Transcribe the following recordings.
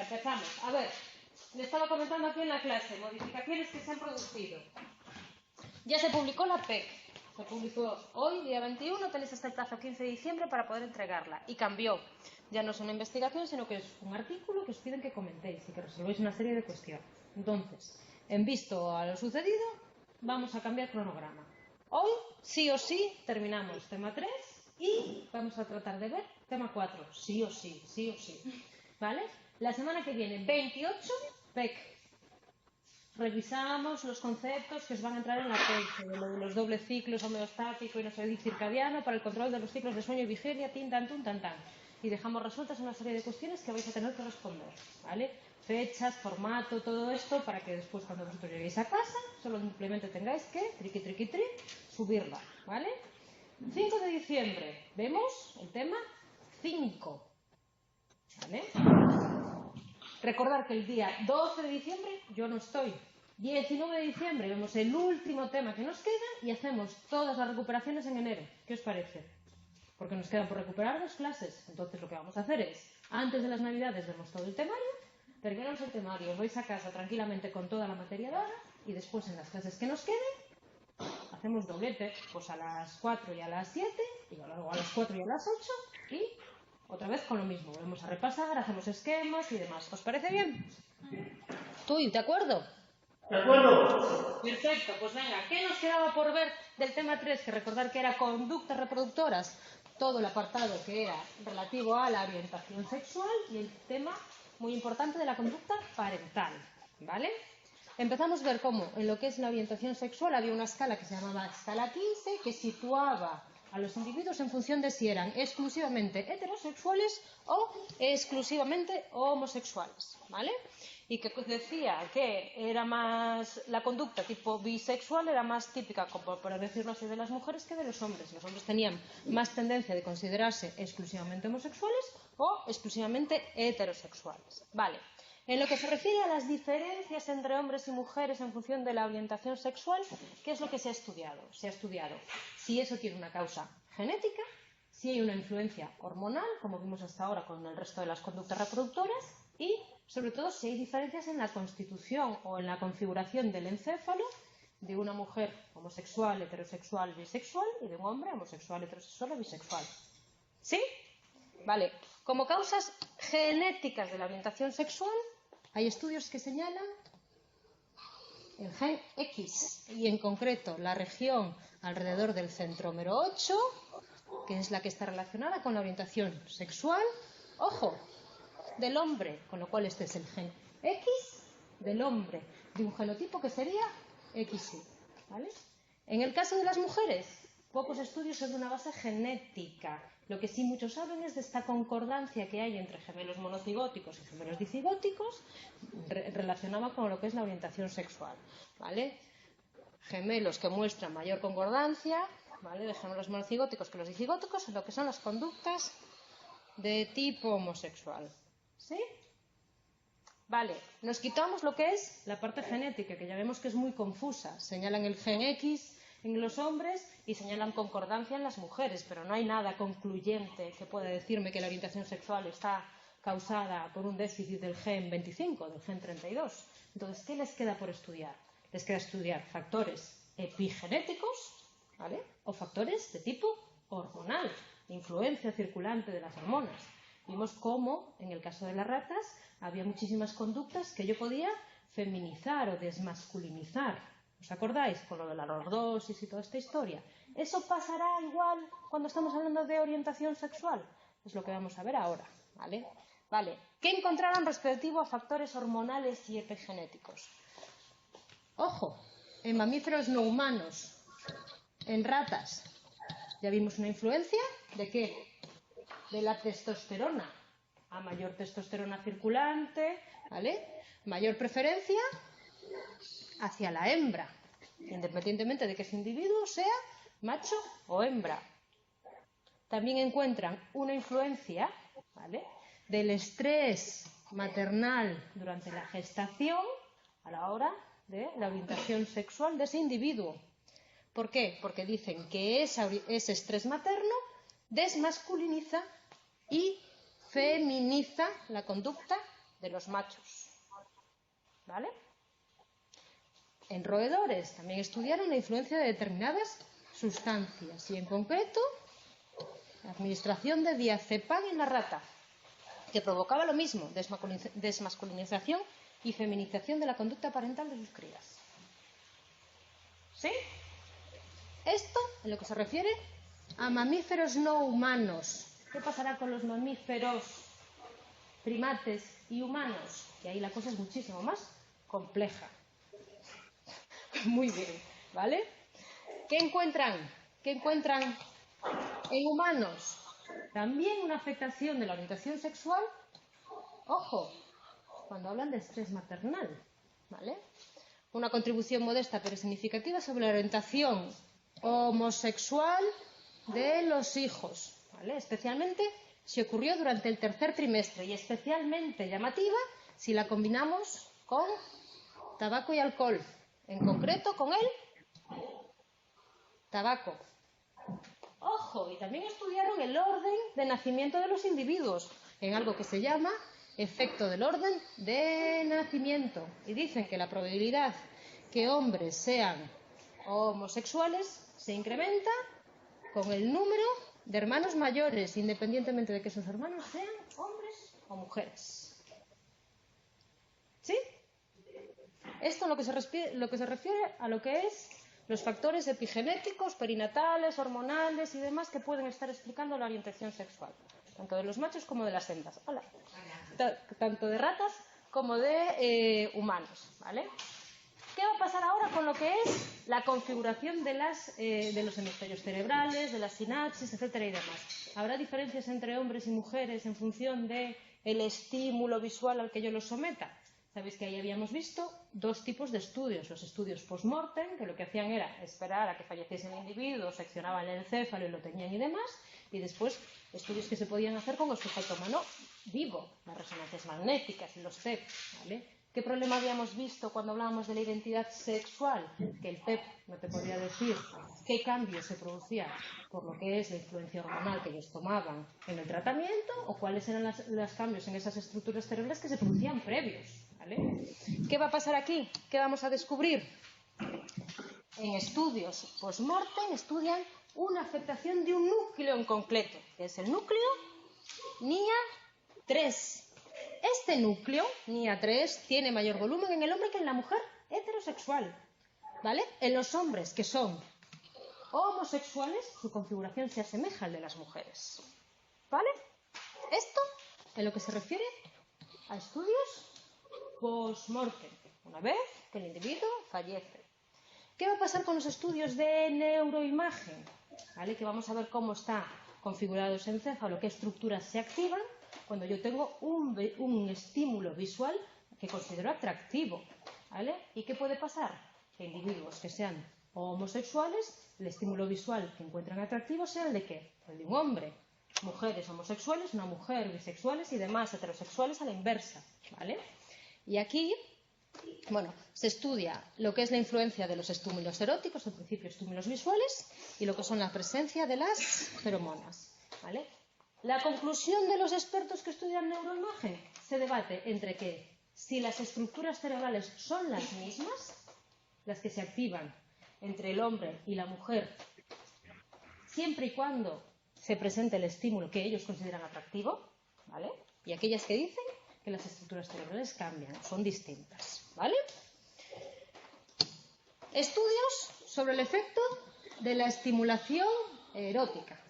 empezamos. A ver, le estaba comentando aquí en la clase, modificaciones que se han producido. Ya se publicó la PEC. Se publicó hoy, día 21, tenéis hasta el plazo 15 de diciembre para poder entregarla. Y cambió. Ya no es una investigación, sino que es un artículo que os piden que comentéis y que resolvéis una serie de cuestiones. Entonces, en visto a lo sucedido, vamos a cambiar cronograma. Hoy, sí o sí, terminamos tema 3 y vamos a tratar de ver tema 4. Sí o sí, sí o sí. ¿Vale? La semana que viene, 28, PEC. Revisamos los conceptos que os van a entrar en la PEC, de los dobles ciclos homeostático y no sé, circadiano para el control de los ciclos de sueño y vigilia, tin, tan, tun, tan, tan. Y dejamos resueltas una serie de cuestiones que vais a tener que responder, ¿vale? Fechas, formato, todo esto, para que después cuando vosotros lleguéis a casa, solo simplemente tengáis que, triqui, subirla, ¿vale? 5 de diciembre, vemos el tema 5, ¿vale? Recordar que el día 12 de diciembre yo no estoy. 19 de diciembre vemos el último tema que nos queda y hacemos todas las recuperaciones en enero. ¿Qué os parece? Porque nos quedan por recuperar 2 clases. Entonces lo que vamos a hacer es, antes de las Navidades vemos todo el temario, terminamos el temario, os vais a casa tranquilamente con toda la materia dada y después en las clases que nos queden hacemos doblete, pues a las 4 y a las 7 y luego a las 4 y a las 8 y otra vez con lo mismo, volvemos a repasar, hacemos esquemas y demás. ¿Os parece bien? ¿Tú, de acuerdo? De acuerdo. Perfecto, pues venga, ¿qué nos quedaba por ver del tema 3? Que recordar que era conductas reproductoras, todo el apartado que era relativo a la orientación sexual y el tema muy importante de la conducta parental, ¿vale? Empezamos a ver cómo en lo que es la orientación sexual había una escala que se llamaba escala 15 que situaba a los individuos en función de si eran exclusivamente heterosexuales o exclusivamente homosexuales, ¿vale? Y que decía que era más la conducta tipo bisexual era más típica, como por decirlo así, de las mujeres que de los hombres. Los hombres tenían más tendencia de considerarse exclusivamente homosexuales o exclusivamente heterosexuales, ¿vale? En lo que se refiere a las diferencias entre hombres y mujeres en función de la orientación sexual, ¿qué es lo que se ha estudiado? Se ha estudiado si eso tiene una causa genética, si hay una influencia hormonal, como vimos hasta ahora con el resto de las conductas reproductoras, y sobre todo si hay diferencias en la constitución o en la configuración del encéfalo de una mujer homosexual, heterosexual, bisexual y de un hombre homosexual, heterosexual o bisexual. ¿Sí? Vale. Como causas genéticas de la orientación sexual, hay estudios que señalan el gen X y en concreto la región alrededor del centrómero 8, que es la que está relacionada con la orientación sexual, ojo, del hombre, con lo cual este es el gen X del hombre, de un genotipo que sería XY, ¿vale? En el caso de las mujeres, pocos estudios sobre una base genética. Lo que sí muchos saben es de esta concordancia que hay entre gemelos monocigóticos y gemelos dicigóticos relacionada con lo que es la orientación sexual, ¿vale? Gemelos que muestran mayor concordancia, ¿vale?, de gemelos monocigóticos que los dicigóticos en lo que son las conductas de tipo homosexual. ¿Sí? Vale, nos quitamos lo que es la parte genética, que ya vemos que es muy confusa. Señalan el gen X en los hombres y señalan concordancia en las mujeres, pero no hay nada concluyente que pueda decirme que la orientación sexual está causada por un déficit del gen 25, del gen 32. Entonces, ¿qué les queda por estudiar? Les queda estudiar factores epigenéticos, ¿vale?, o factores de tipo hormonal, influencia circulante de las hormonas. Vimos cómo, en el caso de las ratas, había muchísimas conductas que yo podía feminizar o desmasculinizar. ¿Os acordáis? Con lo de la lordosis y toda esta historia. ¿Eso pasará igual cuando estamos hablando de orientación sexual? Es lo que vamos a ver ahora, ¿vale? Vale. ¿Qué encontraron respectivo a factores hormonales y epigenéticos? Ojo, en mamíferos no humanos, en ratas, ya vimos una influencia ¿de qué? De la testosterona. A mayor testosterona circulante, ¿vale?, mayor preferencia hacia la hembra, independientemente de que ese individuo sea macho o hembra. También encuentran una influencia, ¿vale?, del estrés maternal durante la gestación a la hora de la orientación sexual de ese individuo. ¿Por qué? Porque dicen que ese estrés materno desmasculiniza y feminiza la conducta de los machos. ¿Vale? En roedores también estudiaron la influencia de determinadas sustancias y en concreto la administración de diazepam en la rata, que provocaba lo mismo, desmasculinización y feminización de la conducta parental de sus crías. ¿Sí? Esto en lo que se refiere a mamíferos no humanos. ¿Qué pasará con los mamíferos, primates y humanos? Que ahí la cosa es muchísimo más compleja. Muy bien, ¿vale? ¿Qué encuentran en humanos? También una afectación de la orientación sexual. Ojo, cuando hablan de estrés maternal, ¿vale? Una contribución modesta pero significativa sobre la orientación homosexual de los hijos, ¿vale? Especialmente si ocurrió durante el tercer trimestre y especialmente llamativa si la combinamos con tabaco y alcohol, en concreto con el tabaco. Ojo, y también estudiaron el orden de nacimiento de los individuos en algo que se llama efecto del orden de nacimiento. Y dicen que la probabilidad que hombres sean homosexuales se incrementa con el número de hermanos mayores, independientemente de que sus hermanos sean hombres o mujeres. ¿Sí? Esto es lo que se refiere a lo que es los factores epigenéticos, perinatales, hormonales y demás que pueden estar explicando la orientación sexual, tanto de los machos como de las hembras. Hola. Tanto de ratas como de humanos, ¿vale? ¿Qué va a pasar ahora con lo que es la configuración de los hemisferios cerebrales, de las sinapsis, etcétera y demás? ¿Habrá diferencias entre hombres y mujeres en función del estímulo visual al que yo los someta? Sabéis que ahí habíamos visto dos tipos de estudios. Los estudios post-mortem, que lo que hacían era esperar a que falleciese el individuo, seccionaban el encéfalo y lo tenían y demás. Y después estudios que se podían hacer con el sujeto humano vivo, las resonancias magnéticas y los PEP, ¿vale? ¿Qué problema habíamos visto cuando hablábamos de la identidad sexual? Que el PEP no te podía decir qué cambios se producían por lo que es la influencia hormonal que ellos tomaban en el tratamiento o cuáles eran los cambios en esas estructuras cerebrales que se producían previos, ¿vale? ¿Qué va a pasar aquí? ¿Qué vamos a descubrir? En estudios post-mortem estudian una afectación de un núcleo en concreto, que es el núcleo NIA3. Este núcleo, NIA3, tiene mayor volumen en el hombre que en la mujer heterosexual, ¿vale? En los hombres que son homosexuales, su configuración se asemeja al de las mujeres, ¿vale? Esto en lo que se refiere a estudios post-mortem, una vez que el individuo fallece. ¿Qué va a pasar con los estudios de neuroimagen? ¿Vale? Que vamos a ver cómo está configurado ese encéfalo, qué estructuras se activan cuando yo tengo un estímulo visual que considero atractivo, ¿vale? ¿Y qué puede pasar? Que individuos que sean homosexuales, el estímulo visual que encuentran atractivo sea el de ¿qué? El de un hombre. Mujeres homosexuales, una mujer, bisexuales y demás heterosexuales a la inversa, ¿vale? Y aquí, bueno, se estudia lo que es la influencia de los estímulos eróticos, en principio estímulos visuales, y lo que son la presencia de las feromonas, ¿vale? La conclusión de los expertos que estudian neuroimagen se debate entre que si las estructuras cerebrales son las mismas, las que se activan entre el hombre y la mujer, siempre y cuando se presente el estímulo que ellos consideran atractivo, ¿vale? Y aquellas que dicen que las estructuras cerebrales cambian, son distintas, ¿vale? Estudios sobre el efecto de la estimulación erótica.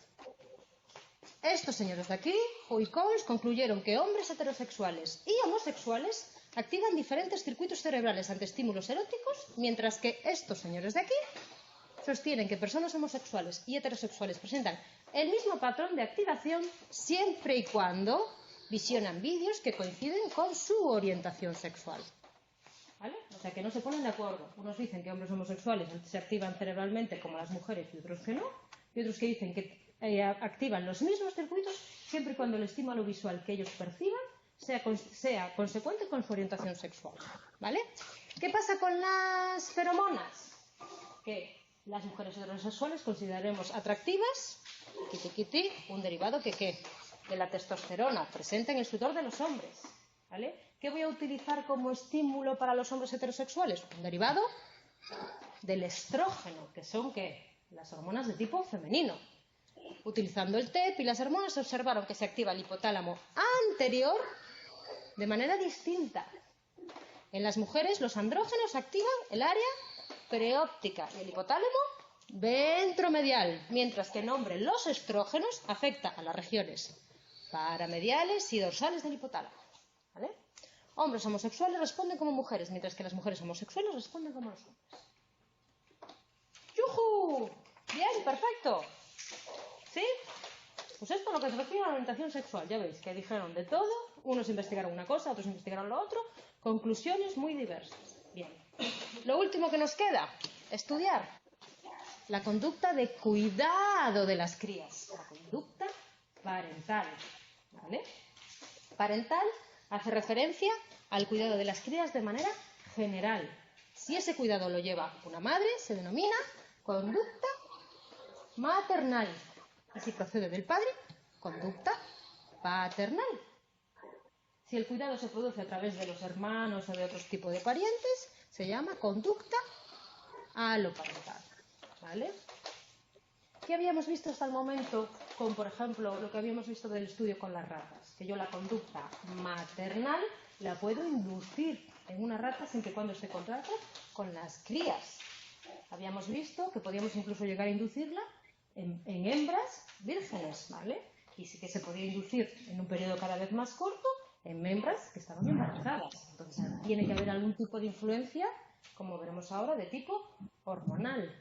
Estos señores de aquí, Hu y Coles, concluyeron que hombres heterosexuales y homosexuales activan diferentes circuitos cerebrales ante estímulos eróticos, mientras que estos señores de aquí sostienen que personas homosexuales y heterosexuales presentan el mismo patrón de activación siempre y cuando visionan vídeos que coinciden con su orientación sexual, ¿vale? O sea, que no se ponen de acuerdo. Unos dicen que hombres homosexuales se activan cerebralmente como las mujeres y otros que no, y otros que dicen que activan los mismos circuitos siempre y cuando el estímulo visual que ellos perciban sea consecuente con su orientación sexual, ¿vale? ¿Qué pasa con las feromonas? Que las mujeres heterosexuales consideraremos atractivas, un derivado de la testosterona presente en el sudor de los hombres, ¿vale? ¿Qué voy a utilizar como estímulo para los hombres heterosexuales? Un derivado del estrógeno, que son ¿qué? Las hormonas de tipo femenino. Utilizando el TEP y las hormonas se observaron que se activa el hipotálamo anterior de manera distinta. En las mujeres los andrógenos activan el área preóptica y el hipotálamo ventromedial, mientras que en hombres los estrógenos afectan a las regiones paramediales y dorsales del hipotálamo. ¿Vale? Hombres homosexuales responden como mujeres, mientras que las mujeres homosexuales responden como los hombres. ¡Yujú! Bien, perfecto. ¿Sí? Pues esto es lo que se refiere a la orientación sexual. Ya veis que dijeron de todo, unos investigaron una cosa, otros investigaron lo otro, conclusiones muy diversas. Bien. Lo último que nos queda, estudiar la conducta de cuidado de las crías, la conducta parental. ¿Vale? Parental hace referencia al cuidado de las crías de manera general. Si ese cuidado lo lleva una madre, se denomina conducta maternal. Y si procede del padre, conducta paternal. Si el cuidado se produce a través de los hermanos o de otros tipos de parientes, se llama conducta aloparental. ¿Vale? ¿Qué habíamos visto hasta el momento con, por ejemplo, lo que habíamos visto del estudio con las ratas? Que yo la conducta maternal la puedo inducir en una rata siempre y cuando esté contrato con las crías. Habíamos visto que podíamos incluso llegar a inducirla en hembras vírgenes, ¿vale? Y sí que se podía inducir en un periodo cada vez más corto en hembras que estaban embarazadas. Entonces tiene que haber algún tipo de influencia, como veremos ahora, de tipo hormonal.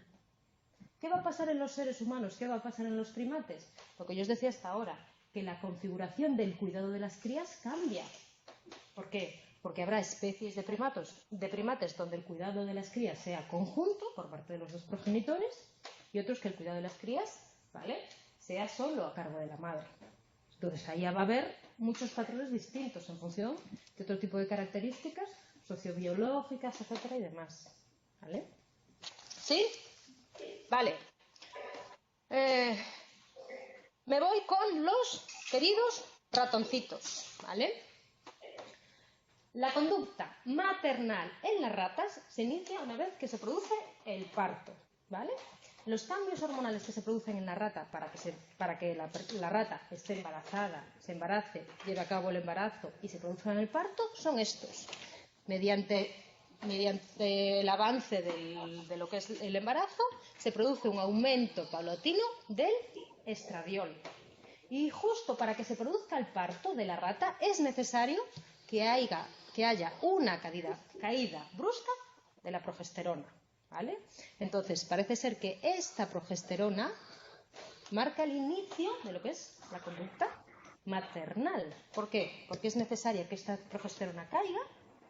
¿Qué va a pasar en los seres humanos? ¿Qué va a pasar en los primates? Lo que yo os decía hasta ahora, que la configuración del cuidado de las crías cambia. ¿Por qué? Porque habrá especies de primates donde el cuidado de las crías sea conjunto por parte de los dos progenitores y otros que el cuidado de las crías, ¿vale?, sea solo a cargo de la madre. Entonces ahí va a haber muchos patrones distintos en función de otro tipo de características sociobiológicas, etcétera y demás. ¿Vale? ¿Sí? Vale. Me voy con los queridos ratoncitos, ¿vale? La conducta maternal en las ratas se inicia una vez que se produce el parto, ¿vale? Los cambios hormonales que se producen en la rata para que la rata esté embarazada, se embarace, lleve a cabo el embarazo y se produzca en el parto son estos. Mediante el avance de lo que es el embarazo, se produce un aumento paulatino del estradiol. Y justo para que se produzca el parto de la rata es necesario que haya una caída brusca de la progesterona, ¿vale? Entonces, parece ser que esta progesterona marca el inicio de lo que es la conducta maternal. ¿Por qué? Porque es necesaria que esta progesterona caiga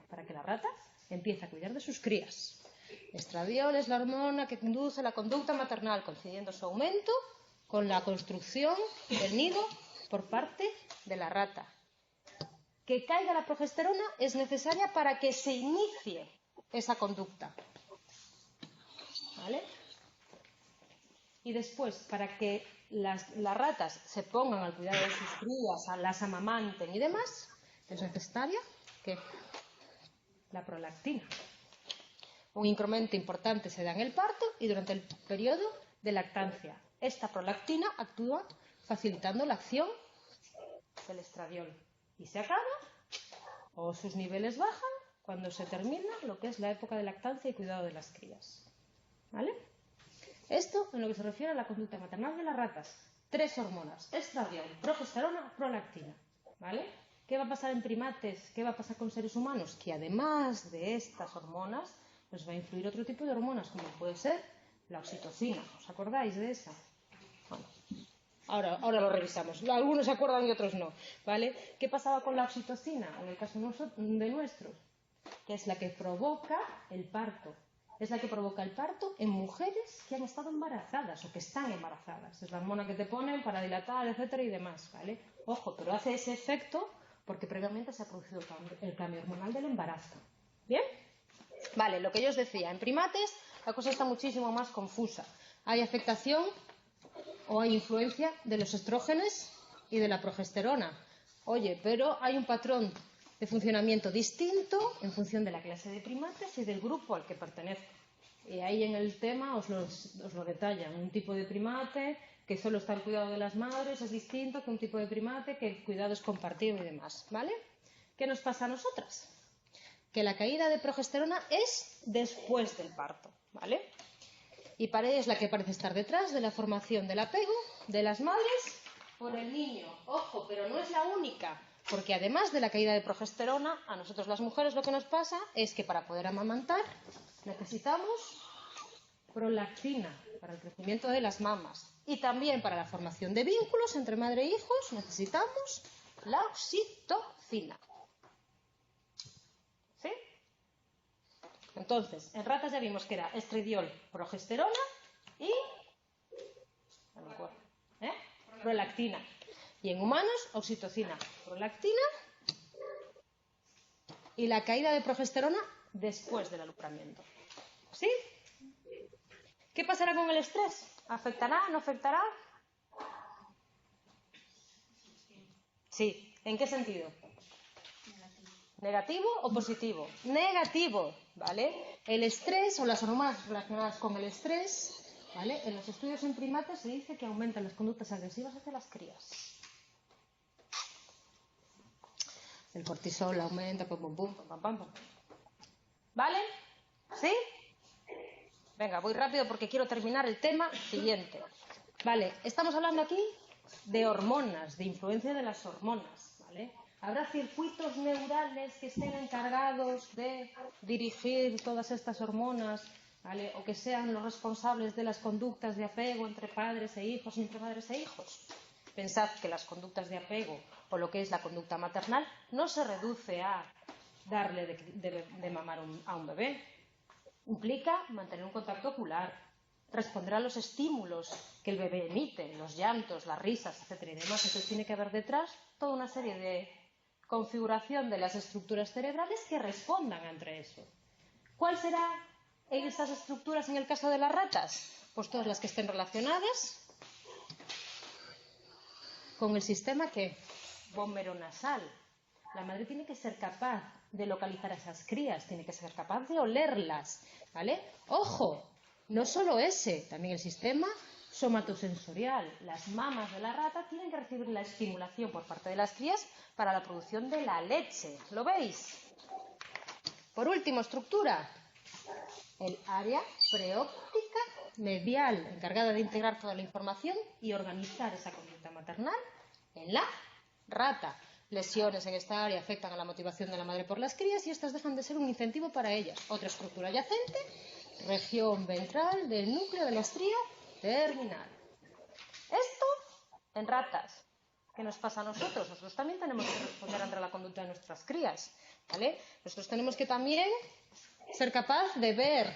para que la rata empiece a cuidar de sus crías. Estradiol es la hormona que induce la conducta maternal, coincidiendo su aumento con la construcción del nido por parte de la rata. Que caiga la progesterona es necesaria para que se inicie esa conducta. ¿Vale? Y después, para que las ratas se pongan al cuidado de sus crías, las amamanten y demás, es necesaria que la prolactina. Un incremento importante se da en el parto y durante el periodo de lactancia. Esta prolactina actúa facilitando la acción del estradiol. Y se acaba, o sus niveles bajan, cuando se termina lo que es la época de lactancia y cuidado de las crías. ¿Vale? Esto en lo que se refiere a la conducta maternal de las ratas. 3 hormonas: estradiol, progesterona, prolactina. ¿Vale? ¿Qué va a pasar en primates? ¿Qué va a pasar con seres humanos? Que además de estas hormonas, nos va a influir otro tipo de hormonas, como puede ser la oxitocina. ¿Os acordáis de esa? Bueno, ahora lo revisamos. Algunos se acuerdan y otros no. ¿Vale? ¿Qué pasaba con la oxitocina en el caso de nuestros? Que es la que provoca el parto. Es la que provoca el parto en mujeres que han estado embarazadas o que están embarazadas. Es la hormona que te ponen para dilatar, etcétera y demás, ¿vale? Ojo, pero hace ese efecto porque previamente se ha producido el cambio hormonal del embarazo. ¿Bien? Vale, lo que yo os decía, en primates la cosa está muchísimo más confusa. Hay afectación o hay influencia de los estrógenos y de la progesterona. Oye, pero hay un patrón de funcionamiento distinto en función de la clase de primates y del grupo al que pertenezca. Y ahí en el tema os lo detallan. Un tipo de primate que solo está al cuidado de las madres es distinto que un tipo de primate que el cuidado es compartido y demás, ¿vale? ¿Qué nos pasa a nosotras? Que la caída de progesterona es después del parto, ¿vale? Y es la que parece estar detrás de la formación del apego de las madres por el niño. Ojo, pero no es la única, porque además de la caída de progesterona, a nosotros las mujeres lo que nos pasa es que para poder amamantar necesitamos prolactina para el crecimiento de las mamas y también para la formación de vínculos entre madre e hijos necesitamos la oxitocina. ¿Sí? Entonces, en ratas ya vimos que era estradiol, progesterona y prolactina. Y en humanos, oxitocina, prolactina y la caída de progesterona después del alumbramiento. ¿Sí? ¿Qué pasará con el estrés? ¿Afectará? ¿No afectará? Sí. ¿En qué sentido? ¿Negativo o positivo? Negativo, ¿vale? El estrés o las hormonas relacionadas con el estrés, ¿vale? En los estudios en primates se dice que aumentan las conductas agresivas hacia las crías. El cortisol aumenta, pum, pum, pum, pam, pam, pam. ¿Vale? ¿Sí? Venga, voy rápido porque quiero terminar el tema siguiente. Vale, estamos hablando aquí de hormonas, de influencia de las hormonas, ¿vale? Habrá circuitos neurales que estén encargados de dirigir todas estas hormonas, ¿vale? O que sean los responsables de las conductas de apego entre padres e hijos y entre madres e hijos. Pensad que las conductas de apego o lo que es la conducta maternal no se reduce a darle de mamar a un bebé. Implica mantener un contacto ocular, responder a los estímulos que el bebé emite, los llantos, las risas, etcétera y demás. Entonces tiene que haber detrás toda una serie de configuración de las estructuras cerebrales que respondan entre eso. ¿Cuál será esas estructuras en el caso de las ratas? Pues todas las que estén relacionadas con el sistema vomeronasal. La madre tiene que ser capaz de localizar a esas crías, tiene que ser capaz de olerlas, ¿vale? Ojo, no solo ese, también el sistema somatosensorial. Las mamas de la rata tienen que recibir la estimulación por parte de las crías para la producción de la leche. ¿Lo veis? Por último, estructura. El área preóptica medial, encargada de integrar toda la información y organizar esa conducta maternal en la rata. Lesiones en esta área afectan a la motivación de la madre por las crías y estas dejan de ser un incentivo para ellas. Otra estructura adyacente, región ventral del núcleo de la estría terminal. Esto en ratas. ¿Qué nos pasa a nosotros? Nosotros también tenemos que responder ante la conducta de nuestras crías, ¿vale? Nosotros tenemos que también ser capaz de ver,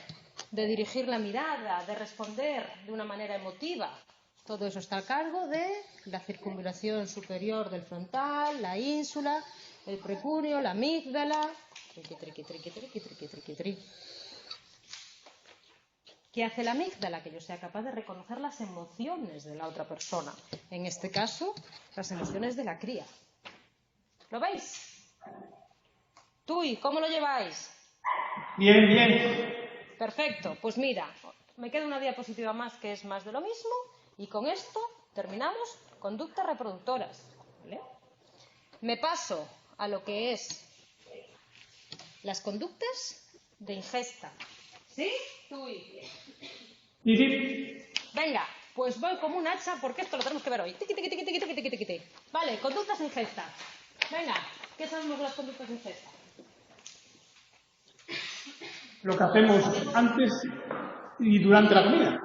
de dirigir la mirada, de responder de una manera emotiva. Todo eso está a cargo de la circunvalación superior del frontal, la ínsula, el prepucio, la amígdala. ¿Qué hace la amígdala? Que yo sea capaz de reconocer las emociones de la otra persona. En este caso, las emociones de la cría. ¿Lo veis? Tuy, ¿cómo lo lleváis? Bien, bien. Perfecto, pues mira, me queda una diapositiva más que es más de lo mismo y con esto terminamos conductas reproductoras, ¿vale? Me paso a lo que es las conductas de ingesta. ¿Sí? Tuy. Sí, sí. Venga, pues voy como un hacha porque esto lo tenemos que ver hoy. Tiqui, tiqui, tiqui, tiqui, tiqui, tiqui, tiqui. Vale, conductas de ingesta. Venga, ¿qué sabemos de las conductas de ingesta? Lo que hacemos antes y durante la comida.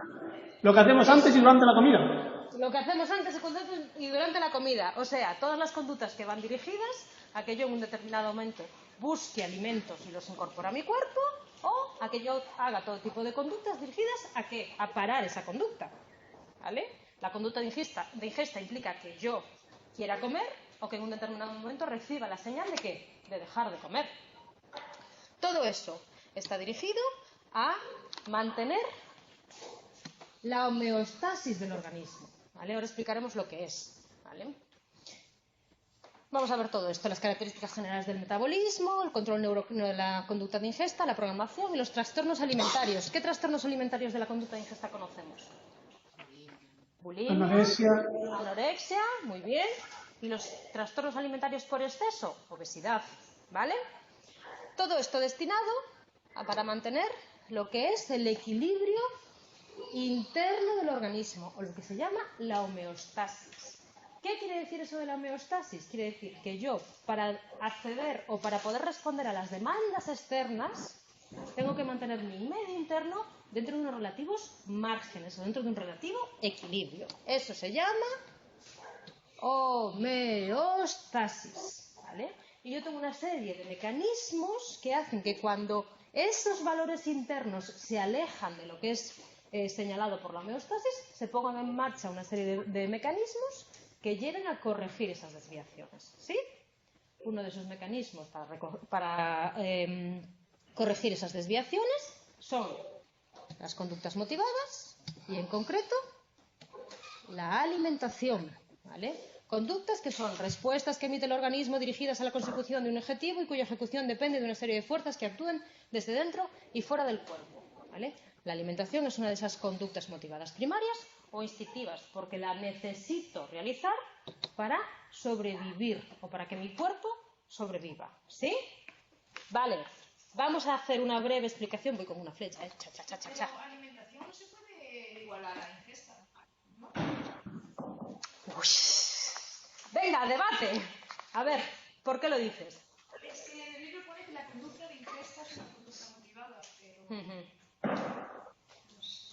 Lo que hacemos antes y durante la comida. Lo que hacemos antes y durante la comida. O sea, todas las conductas que van dirigidas a que yo en un determinado momento busque alimentos y los incorpore a mi cuerpo, o a que yo haga todo tipo de conductas dirigidas a ¿qué? A parar esa conducta. ¿Vale? La conducta de ingesta implica que yo quiera comer o que en un determinado momento reciba la señal de ¿qué? De dejar de comer. Todo eso está dirigido a mantener la homeostasis del organismo, ¿vale? Ahora explicaremos lo que es, ¿vale? Vamos a ver todo esto, las características generales del metabolismo, el control de la conducta de ingesta, la programación y los trastornos alimentarios. ¿Qué trastornos alimentarios de la conducta de ingesta conocemos? Bulimia, anorexia, muy bien. ¿Y los trastornos alimentarios por exceso? Obesidad, ¿vale? Todo esto destinado para mantener lo que es el equilibrio interno del organismo, o lo que se llama la homeostasis. ¿Qué quiere decir eso de la homeostasis? Quiere decir que yo, para acceder o para poder responder a las demandas externas, tengo que mantener mi medio interno dentro de unos relativos márgenes o dentro de un relativo equilibrio. Eso se llama homeostasis, ¿vale? Y yo tengo una serie de mecanismos que hacen que cuando esos valores internos se alejan de lo que es señalado por la homeostasis, se pongan en marcha una serie de mecanismos que lleven a corregir esas desviaciones, ¿sí? Uno de esos mecanismos para corregir esas desviaciones son las conductas motivadas y, en concreto, la alimentación, ¿vale? Conductas que son respuestas que emite el organismo dirigidas a la consecución de un objetivo y cuya ejecución depende de una serie de fuerzas que actúan desde dentro y fuera del cuerpo, ¿vale? La alimentación es una de esas conductas motivadas primarias o instintivas, porque la necesito realizar para sobrevivir o para que mi cuerpo sobreviva, ¿sí? Vale, vamos a hacer una breve explicación. Voy con una flecha, cha, cha, cha, cha, cha. Pero alimentación no se puede igualar a la ingesta, ¿no? Uy. Venga, debate. A ver, ¿por qué lo dices? Es que en el libro pone que la conducta de ingesta es una conducta motivada, pero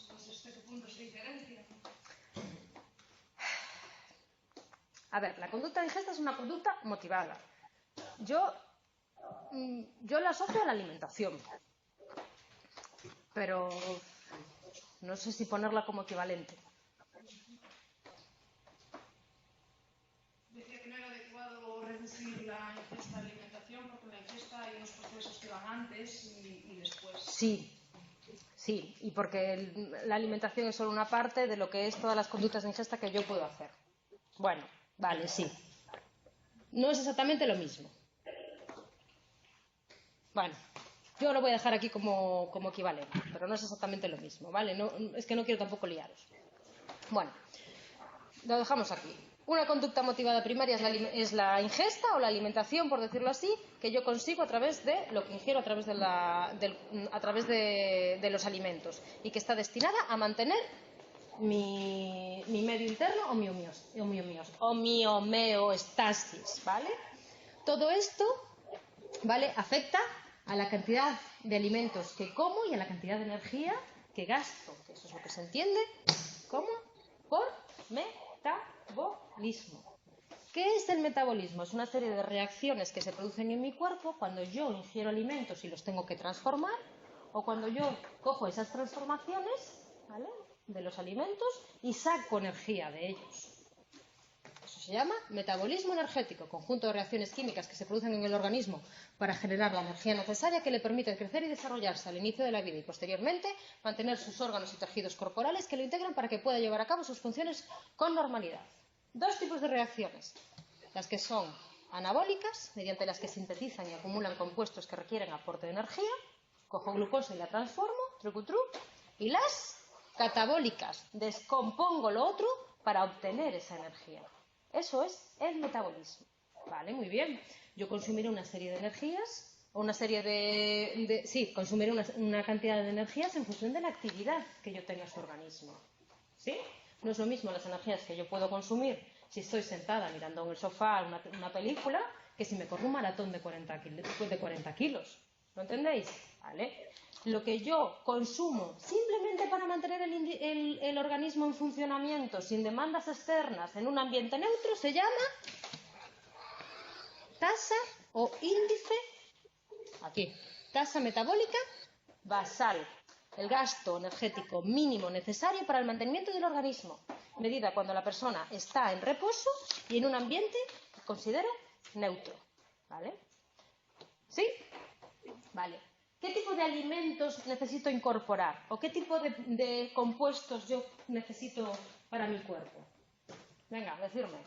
no sé hasta qué punto se diferencia. A ver, la conducta de ingesta es una conducta motivada. Yo la asocio a la alimentación, pero no sé si ponerla como equivalente. Decía que no era adecuado reducir la ingesta de alimentación porque en la ingesta hay unos procesos que van antes y después. Sí, y porque la alimentación es solo una parte de lo que es todas las conductas de ingesta que yo puedo hacer. Bueno, vale, sí. No es exactamente lo mismo. Bueno, yo lo voy a dejar aquí como equivalente, pero no es exactamente lo mismo, ¿vale? No, es que no quiero tampoco liaros. Bueno, lo dejamos aquí. Una conducta motivada primaria es la ingesta o la alimentación, por decirlo así, que yo consigo a través de lo que ingiero a través de los alimentos y que está destinada a mantener mi medio interno o mi homeostasis, ¿vale? Todo esto, ¿vale?, afecta a la cantidad de alimentos que como y a la cantidad de energía que gasto. Eso es lo que se entiende como por metabolismo. ¿Qué es el metabolismo? Es una serie de reacciones que se producen en mi cuerpo cuando yo ingiero alimentos y los tengo que transformar, o cuando yo cojo esas transformaciones, ¿vale?, de los alimentos y saco energía de ellos. Eso se llama metabolismo energético, conjunto de reacciones químicas que se producen en el organismo para generar la energía necesaria que le permite crecer y desarrollarse al inicio de la vida y posteriormente mantener sus órganos y tejidos corporales que lo integran para que pueda llevar a cabo sus funciones con normalidad. Dos tipos de reacciones: las que son anabólicas, mediante las que sintetizan y acumulan compuestos que requieren aporte de energía, cojo glucosa y la transformo, trucutru, y las catabólicas, descompongo lo otro para obtener esa energía. Eso es el metabolismo. Vale, muy bien. Yo consumiré una serie de energías, o una serie consumiré una cantidad de energías en función de la actividad que yo tenga en su organismo. ¿Sí? No es lo mismo las energías que yo puedo consumir si estoy sentada mirando en el sofá una película que si me corro un maratón de 40 kilos. ¿Lo entendéis? ¿Vale? Lo que yo consumo simplemente para mantener el organismo en funcionamiento, sin demandas externas, en un ambiente neutro, se llama tasa o índice, aquí, tasa metabólica basal, el gasto energético mínimo necesario para el mantenimiento del organismo, medida cuando la persona está en reposo y en un ambiente que considero neutro. ¿Vale? ¿Sí? Vale. ¿Qué tipo de alimentos necesito incorporar? ¿O qué tipo de compuestos yo necesito para mi cuerpo? Venga, decirme.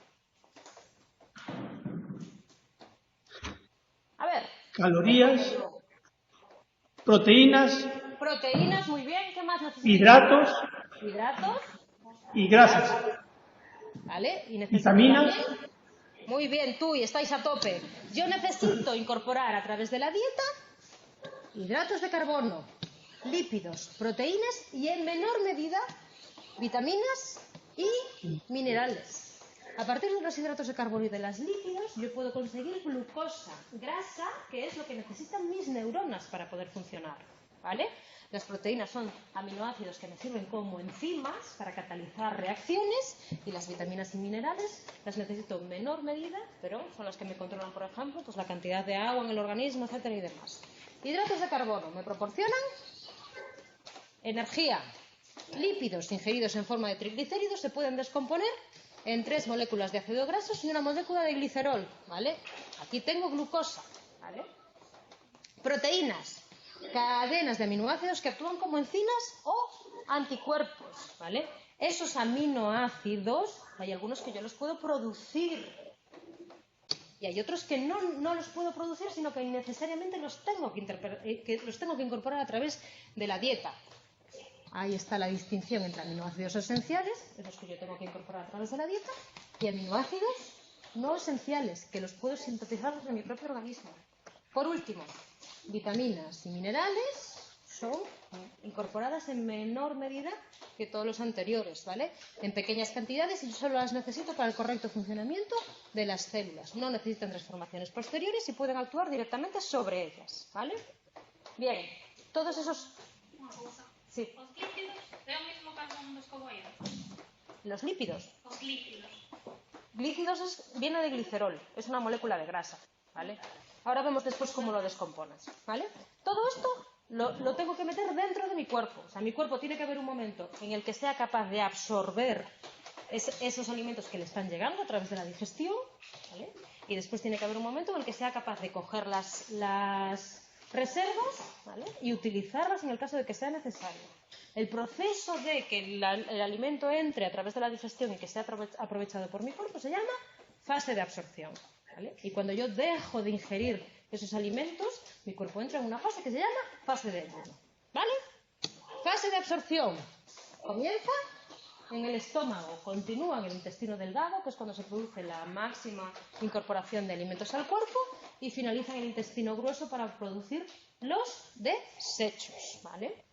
calorías, proteínas, Proteínas, muy bien. ¿Qué más necesito? hidratos Hidratos, y grasas. ¿vale? Y necesito Vitaminas. también... Muy bien, tú, y estáis a tope. Yo necesito incorporar a través de la dieta hidratos de carbono, lípidos, proteínas y en menor medida vitaminas y minerales. A partir de los hidratos de carbono y de los lípidos yo puedo conseguir glucosa, grasa, que es lo que necesitan mis neuronas para poder funcionar, ¿vale? Las proteínas son aminoácidos que me sirven como enzimas para catalizar reacciones y las vitaminas y minerales las necesito en menor medida, pero son las que me controlan, por ejemplo, pues la cantidad de agua en el organismo, etcétera y demás. Hidratos de carbono me proporcionan energía. Lípidos ingeridos en forma de triglicéridos se pueden descomponer en 3 moléculas de ácido graso y una molécula de glicerol, ¿vale? Aquí tengo glucosa, ¿vale? Proteínas, cadenas de aminoácidos que actúan como enzimas o anticuerpos, ¿vale? Esos aminoácidos, hay algunos que yo los puedo producir y hay otros que no los puedo producir, sino que necesariamente los tengo que incorporar a través de la dieta. Ahí está la distinción entre aminoácidos esenciales, esos que yo tengo que incorporar a través de la dieta, y aminoácidos no esenciales, que los puedo sintetizar en mi propio organismo. Por último, vitaminas y minerales son incorporadas en menor medida que todos los anteriores, ¿vale? En pequeñas cantidades y yo solo las necesito para el correcto funcionamiento de las células. No necesitan transformaciones posteriores y pueden actuar directamente sobre ellas, ¿vale? Bien, todos esos... Sí. Os lípidos é o mesmo que son dos coboiros? Los lípidos. Os lípidos. Glícidos viene de glicerol, es una molécula de grasa, ¿vale? Ahora vemos después cómo lo descompones, ¿vale? Todo esto lo tengo que meter dentro de mi cuerpo. O sea, mi cuerpo tiene que haber un momento en el que sea capaz de absorber esos alimentos que le están llegando a través de la digestión, ¿vale? Y después tiene que haber un momento en el que sea capaz de coger las reservas, ¿vale? Y utilizarlas en el caso de que sea necesario. El proceso de que el alimento entre a través de la digestión y que sea aprovechado por mi cuerpo se llama fase de absorción, ¿vale? Y cuando yo dejo de ingerir esos alimentos, mi cuerpo entra en una fase que se llama fase de ayuno, ¿vale? Fase de absorción comienza en el estómago, continúa en el intestino delgado, que es cuando se produce la máxima incorporación de alimentos al cuerpo, y finaliza en el intestino grueso para producir los desechos, ¿vale?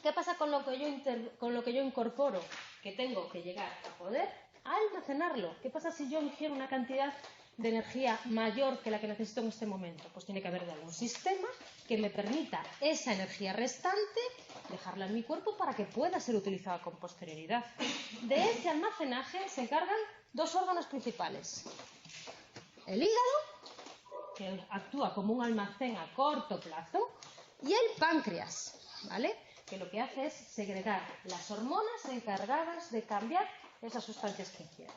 ¿Qué pasa con lo que yo incorporo? Que tengo que llegar a poder almacenarlo. ¿Qué pasa si yo ingiero una cantidad de energía mayor que la que necesito en este momento? Pues tiene que haber de algún sistema que me permita esa energía restante dejarla en mi cuerpo para que pueda ser utilizada con posterioridad. De ese almacenaje se encargan 2 órganos principales. El hígado, que actúa como un almacén a corto plazo, y el páncreas, ¿vale? Que lo que hace es segregar las hormonas encargadas de cambiar esas sustancias que ingiero.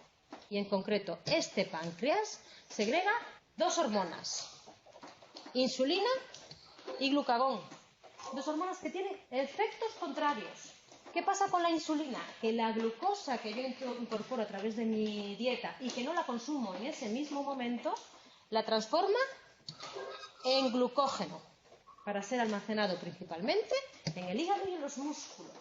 Y en concreto, este páncreas segrega 2 hormonas, insulina y glucagón. 2 hormonas que tienen efectos contrarios. ¿Qué pasa con la insulina? Que la glucosa que yo incorporo a través de mi dieta y que no la consumo en ese mismo momento, la transforma en glucógeno para ser almacenado principalmente en el hígado y en los músculos.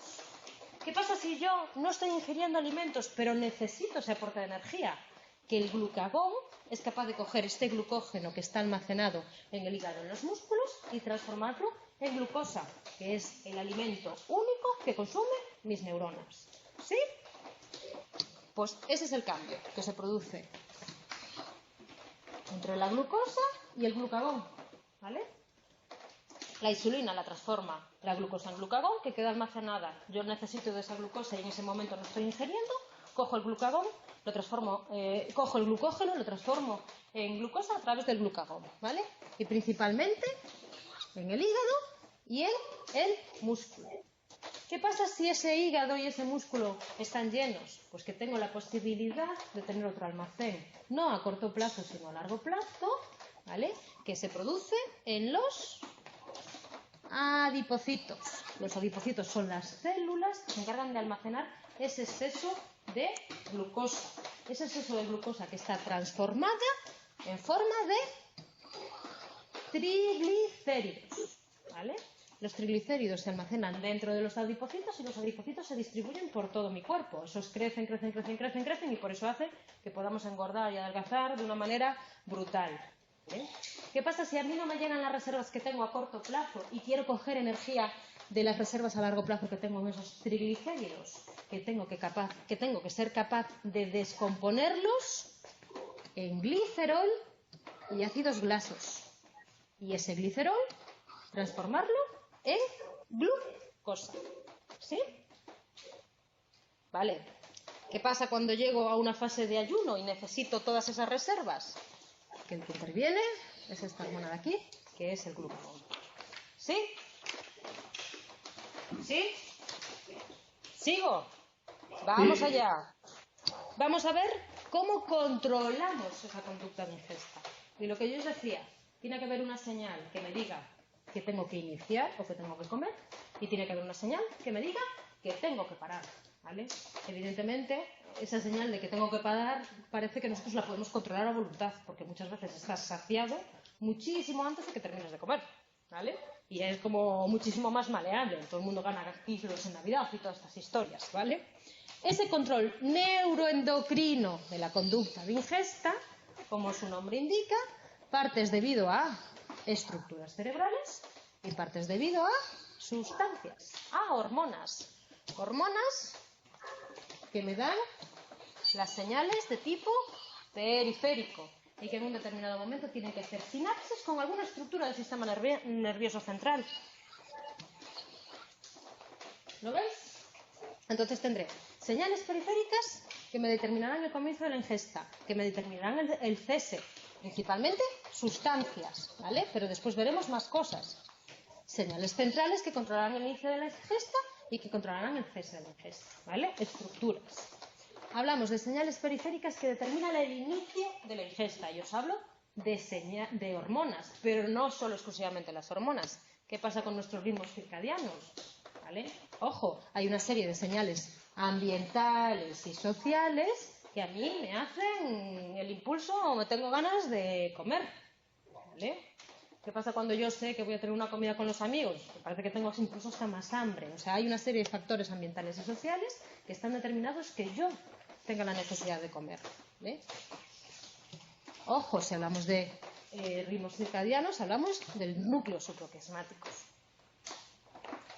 ¿Qué pasa si yo no estoy ingiriendo alimentos pero necesito ese aporte de energía? Que el glucagón es capaz de coger este glucógeno que está almacenado en el hígado y en los músculos y transformarlo en glucosa, que es el alimento único que consumen mis neuronas. ¿Sí? Pues ese es el cambio que se produce entre la glucosa y el glucagón, ¿vale? La insulina la transforma la glucosa en glucagón, que queda almacenada. Yo necesito de esa glucosa y en ese momento no estoy ingiriendo. Cojo el glucagón, cojo el glucógeno, lo transformo en glucosa a través del glucagón, ¿vale? Y principalmente en el hígado y en el músculo. ¿Qué pasa si ese hígado y ese músculo están llenos? Pues que tengo la posibilidad de tener otro almacén, no a corto plazo, sino a largo plazo, ¿vale? Que se produce en los adipocitos. Los adipocitos son las células que se encargan de almacenar ese exceso de glucosa. Ese exceso de glucosa que está transformada en forma de triglicéridos, ¿vale? Los triglicéridos se almacenan dentro de los adipocitos y los adipocitos se distribuyen por todo mi cuerpo. Esos crecen y por eso hace que podamos engordar y adelgazar de una manera brutal. ¿Vale? ¿Qué pasa si a mí no me llegan las reservas que tengo a corto plazo y quiero coger energía de las reservas a largo plazo que tengo en esos triglicéridos? Que tengo que ser capaz de descomponerlos en glicerol y ácidos grasos. Y ese glicerol, transformarlo en glucosa. ¿Sí? Vale. ¿Qué pasa cuando llego a una fase de ayuno y necesito todas esas reservas? Que el que interviene es esta hormona de aquí, que es el glucagón. ¿Sí? ¿Sí? ¿Sigo? Vamos allá. Vamos a ver cómo controlamos esa conducta de ingesta. Y lo que yo os decía, tiene que haber una señal que me diga que tengo que iniciar o que tengo que comer, y tiene que haber una señal que me diga que tengo que parar, ¿vale? Evidentemente, esa señal de que tengo que parar parece que nosotros la podemos controlar a voluntad, porque muchas veces estás saciado muchísimo antes de que termines de comer, ¿vale? Y es como muchísimo más maleable, todo el mundo gana kilos en Navidad y todas estas historias, ¿vale? Ese control neuroendocrino de la conducta de ingesta, como su nombre indica, partes debido a estructuras cerebrales y partes debido a sustancias, a hormonas. Hormonas que me dan las señales de tipo periférico y que en un determinado momento tienen que hacer sinapsis con alguna estructura del sistema nervioso central. ¿Lo veis? Entonces tendré señales periféricas que me determinarán el comienzo de la ingesta, que me determinarán el cese, principalmente sustancias, ¿vale? Pero después veremos más cosas. Señales centrales que controlarán el inicio de la ingesta y que controlarán el cese de la ingesta, ¿vale? Estructuras. Hablamos de señales periféricas que determinan el inicio de la ingesta. Y os hablo de hormonas, pero no solo exclusivamente las hormonas. ¿Qué pasa con nuestros ritmos circadianos? ¿Vale? Ojo, hay una serie de señales ambientales y sociales que a mí me hacen el impulso o me tengo ganas de comer. ¿Vale? ¿Qué pasa cuando yo sé que voy a tener una comida con los amigos? Me parece que tengo incluso hasta más hambre. O sea, hay una serie de factores ambientales y sociales que están determinados que yo tenga la necesidad de comer. ¿Vale? Ojo, si hablamos de ritmos circadianos, hablamos del núcleo supraquiasmático.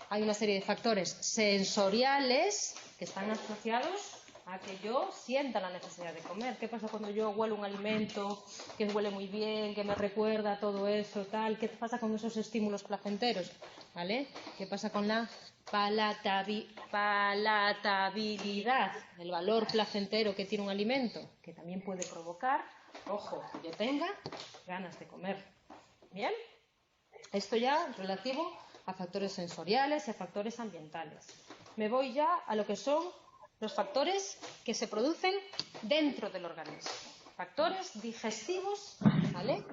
Hay una serie de factores sensoriales que están asociados a que yo sienta la necesidad de comer. ¿Qué pasa cuando yo huelo un alimento que huele muy bien, que me recuerda todo eso, tal? ¿Qué pasa con esos estímulos placenteros? ¿Vale? ¿Qué pasa con la palatabilidad, el valor placentero que tiene un alimento? Que también puede provocar, ojo, que yo tenga ganas de comer. ¿Bien? Esto ya relativo a factores sensoriales y a factores ambientales. Me voy ya a lo que son los factores que se producen dentro del organismo. Factores digestivos, ¿vale?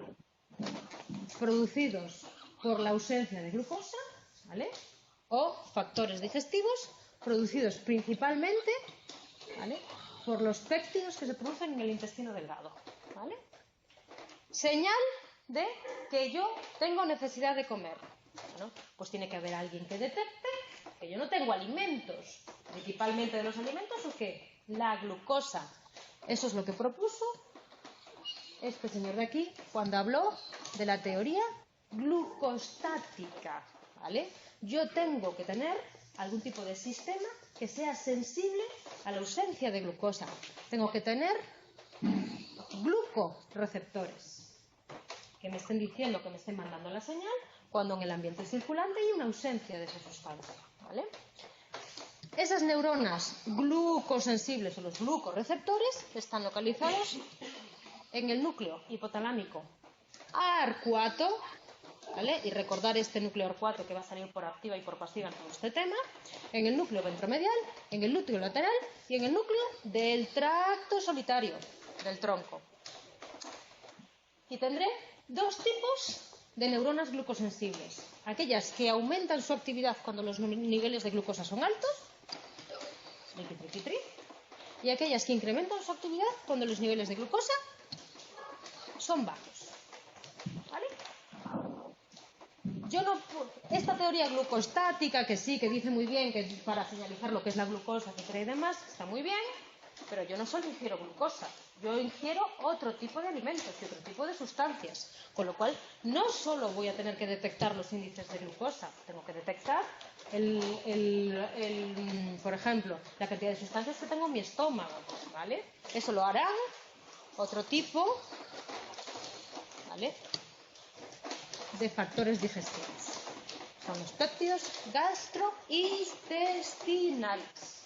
Producidos por la ausencia de glucosa, ¿vale? O factores digestivos producidos principalmente, ¿vale?, por los péptidos que se producen en el intestino delgado, ¿vale? Señal de que yo tengo necesidad de comer. Bueno, pues tiene que haber alguien que detecte que yo no tengo alimentos. Principalmente de los alimentos, ¿o qué? La glucosa. Eso es lo que propuso este señor de aquí cuando habló de la teoría glucostática, ¿vale? Yo tengo que tener algún tipo de sistema que sea sensible a la ausencia de glucosa. Tengo que tener glucorreceptores que me estén diciendo, que me estén mandando la señal cuando en el ambiente circulante hay una ausencia de esa sustancia, ¿vale? Esas neuronas glucosensibles o los glucorreceptores están localizados en el núcleo hipotalámico arcuato, ¿vale? Y recordar este núcleo arcuato que va a salir por activa y por pasiva en todo este tema, en el núcleo ventromedial, en el núcleo lateral y en el núcleo del tracto solitario del tronco. Y tendré dos tipos de neuronas glucosensibles. Aquellas que aumentan su actividad cuando los niveles de glucosa son altos, y aquellas que incrementan su actividad cuando los niveles de glucosa son bajos. ¿Vale? yo no, esta teoría glucostática, que sí, que dice muy bien que para señalizar lo que es la glucosa, que cree y demás, está muy bien, pero yo no solo ingiero glucosa, yo ingiero otro tipo de alimentos y otro tipo de sustancias, con lo cual no solo voy a tener que detectar los índices de glucosa, tengo que detectar por ejemplo, la cantidad de sustancias que tengo en mi estómago, ¿vale? Eso lo harán otro tipo, ¿vale?, de factores digestivos. Son los péptidos gastrointestinales.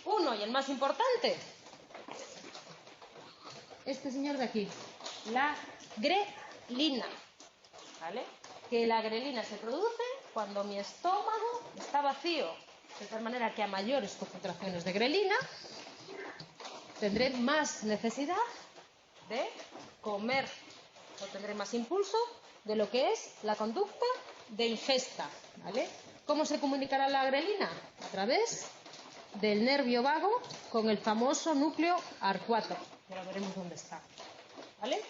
Uno, y el más importante, este señor de aquí, la grelina, ¿vale? Que la grelina se produce cuando mi estómago está vacío, de tal manera que a mayores concentraciones de grelina tendré más necesidad de comer, o tendré más impulso de lo que es la conducta de ingesta, ¿vale? ¿Cómo se comunicará la grelina? A través del nervio vago con el famoso núcleo arcuato. Ya veremos dónde está, ¿vale?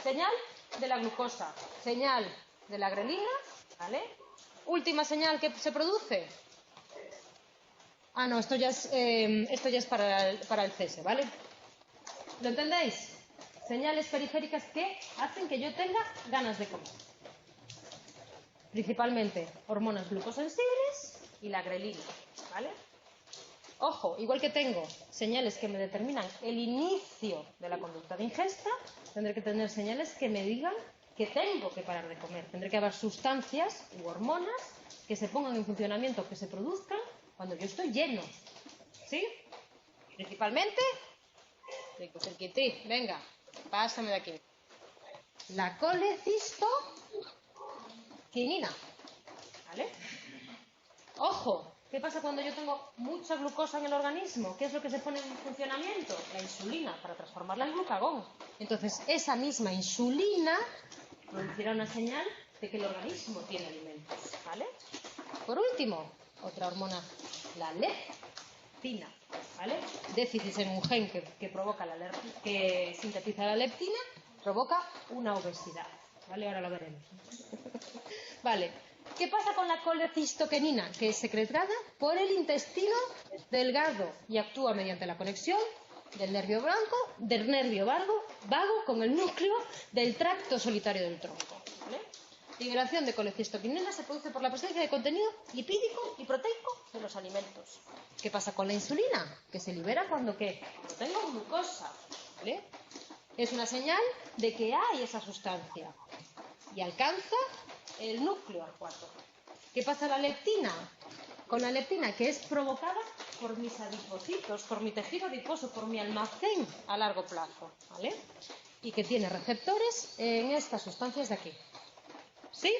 Señal de la glucosa, señal de la grelina, ¿vale? Última señal que se produce. Ah, no, esto ya es para el cese, ¿vale? ¿Lo entendéis? Señales periféricas que hacen que yo tenga ganas de comer. Principalmente hormonas glucosensibles y la grelina, ¿vale? Ojo, igual que tengo señales que me determinan el inicio de la conducta de ingesta, tendré que tener señales que me digan que tengo que parar de comer. Tendré que haber sustancias u hormonas que se pongan en funcionamiento, que se produzcan cuando yo estoy lleno. ¿Sí? Principalmente, venga, pásame de aquí. La colecistoquinina, ¿vale? Ojo, ¿qué pasa cuando yo tengo mucha glucosa en el organismo? ¿Qué es lo que se pone en funcionamiento? La insulina, para transformarla en glucagón. Entonces, esa misma insulina producirá una señal de que el organismo tiene alimentos, ¿vale? Por último, otra hormona, la leptina, ¿vale? Déficit en un gen que provoca que sintetiza la leptina, provoca una obesidad, ¿vale? Ahora lo veremos. Vale. ¿Qué pasa con la colecistoquinina? Que es secretada por el intestino delgado y actúa mediante la conexión del nervio vago con el núcleo del tracto solitario del tronco, ¿vale? Liberación de colecistoquinina se produce por la presencia de contenido lipídico y proteico de los alimentos. ¿Qué pasa con la insulina? Que se libera cuando tengo glucosa, ¿vale? Es una señal de que hay esa sustancia y alcanza el núcleo arcuato. ¿Qué pasa con la leptina? Que es provocada por mis adipocitos, por mi tejido adiposo, por mi almacén a largo plazo, ¿vale? Y que tiene receptores en estas sustancias de aquí. ¿Sí?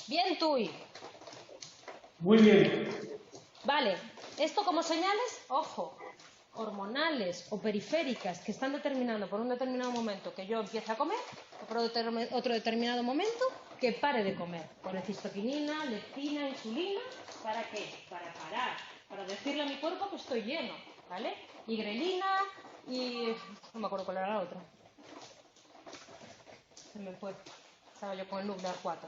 Bien, Tui. Muy bien. Vale, esto como señales, ojo, hormonales o periféricas que están determinando por un determinado momento que yo empiece a comer, o por otro determinado momento que pare de comer. Colecistoquinina, leptina, insulina, ¿para qué? Para parar, para decirle a mi cuerpo que estoy lleno, ¿vale? Y grelina y... no me acuerdo cuál era la otra. Se me fue. Estaba yo con el núcleo arcuato.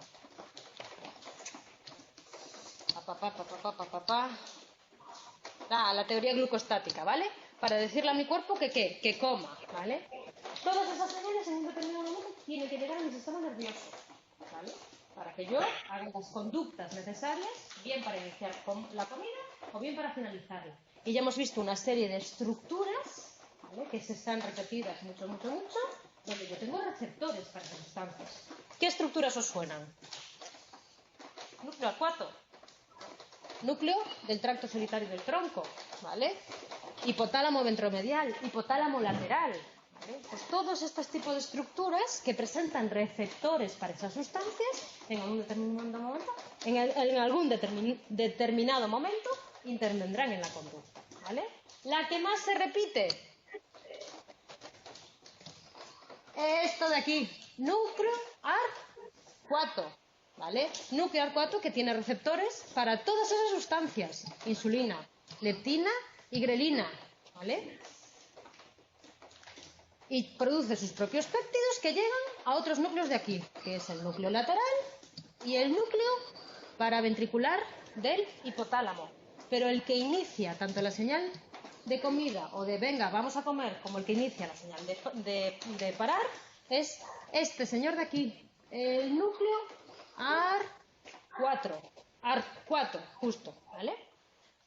La teoría glucostática, ¿vale? Para decirle a mi cuerpo que coma, ¿vale? Todas esas señales en un determinado momento tienen que llegar a mi sistema nervioso, ¿vale? Para que yo haga las conductas necesarias, bien para iniciar la comida o bien para finalizarla. Y ya hemos visto una serie de estructuras, ¿vale?, que se están repetidas mucho, donde yo tengo receptores para esas sustancias. ¿Qué estructuras os suenan? Núcleo arcuato. Núcleo del tracto solitario del tronco, ¿vale? Hipotálamo ventromedial, hipotálamo lateral, ¿vale? Pues todos estos tipos de estructuras que presentan receptores para esas sustancias en algún determinado momento intervendrán en la conducta, ¿vale? La que más se repite, esto de aquí, núcleo arcuato, ¿vale? Núcleo arcuato que tiene receptores para todas esas sustancias, insulina, leptina y grelina, ¿vale? y produce sus propios péptidos que llegan a otros núcleos de aquí, que es el núcleo lateral y el núcleo paraventricular del hipotálamo. Pero el que inicia tanto la señal de comida o de venga, vamos a comer, como el que inicia la señal de parar, es este señor de aquí, el núcleo AR4, justo, ¿vale?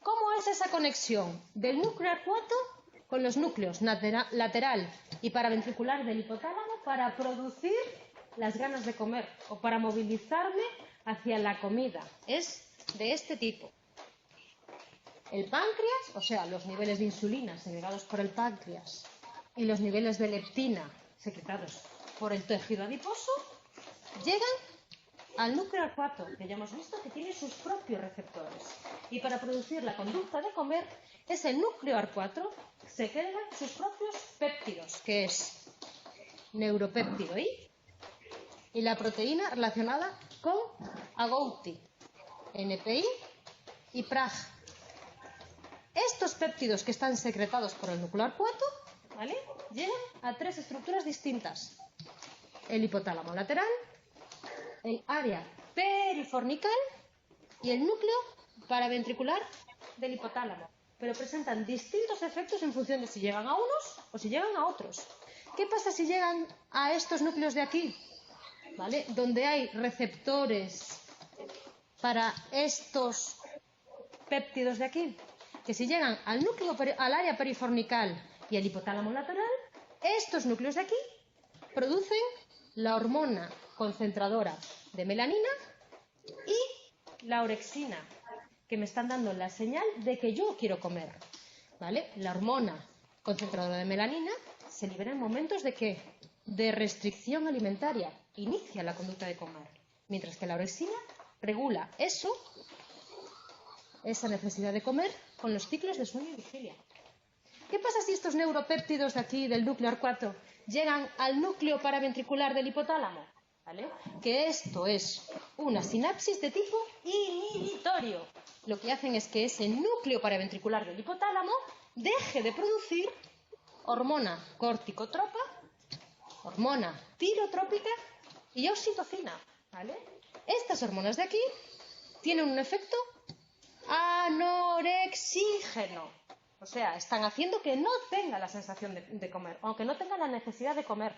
¿Cómo es esa conexión del núcleo AR4 con los núcleos lateral y paraventricular del hipotálamo para producir las ganas de comer o para movilizarme hacia la comida? Es de este tipo. El páncreas, o sea, los niveles de insulina segregados por el páncreas y los niveles de leptina secretados por el tejido adiposo, llegan al núcleo AR4, que ya hemos visto que tiene sus propios receptores. Y para producir la conducta de comer, ese núcleo AR4 segrega sus propios péptidos, que es neuropéptido I y la proteína relacionada con Agouti, NPI y PRAG. Estos péptidos que están secretados por el núcleo AR4, ¿vale?, llegan a 3 estructuras distintas: el hipotálamo lateral, el área perifornical y el núcleo paraventricular del hipotálamo. Pero presentan distintos efectos en función de si llegan a unos o si llegan a otros. ¿Qué pasa si llegan a estos núcleos de aquí? ¿Vale? Donde hay receptores para estos péptidos de aquí. Que si llegan al área perifornical y al hipotálamo lateral, estos núcleos de aquí producen la hormona concentradora de melanina y la orexina, que me están dando la señal de que yo quiero comer, ¿vale? La hormona concentradora de melanina se libera en momentos de ¿qué? De restricción alimentaria, inicia la conducta de comer, mientras que la orexina regula esa necesidad de comer con los ciclos de sueño y vigilia. ¿Qué pasa si estos neuropéptidos de aquí, del núcleo AR4, llegan al núcleo paraventricular del hipotálamo? ¿Vale? Que esto es una sinapsis de tipo inhibitorio. Lo que hacen es que ese núcleo paraventricular del hipotálamo deje de producir hormona corticotropa, hormona tirotrópica y oxitocina, ¿vale? Estas hormonas de aquí tienen un efecto anorexígeno. O sea, están haciendo que no tenga la sensación de comer, aunque no tenga la necesidad de comer.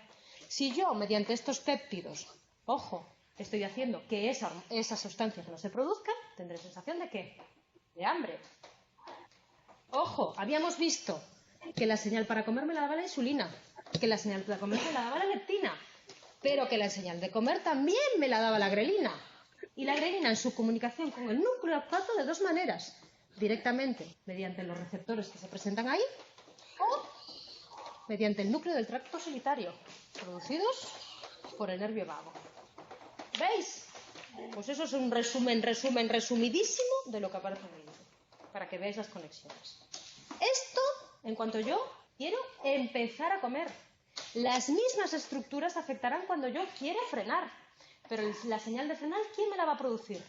Si yo, mediante estos péptidos, ojo, estoy haciendo que esas sustancias no se produzcan, tendré sensación de ¿qué? De hambre. Ojo, habíamos visto que la señal para comer me la daba la insulina, que la señal para comer me la daba la leptina, pero que la señal de comer también me la daba la grelina. Y la grelina en su comunicación con el núcleo AR4 de 2 maneras: directamente mediante los receptores que se presentan ahí o mediante el núcleo del tracto solitario, producidos por el nervio vago. ¿Veis? Pues eso es un resumidísimo de lo que aparece en el libro, para que veáis las conexiones. Esto, en cuanto yo quiero empezar a comer. Las mismas estructuras afectarán cuando yo quiera frenar. Pero la señal de frenar, ¿quién me la va a producir?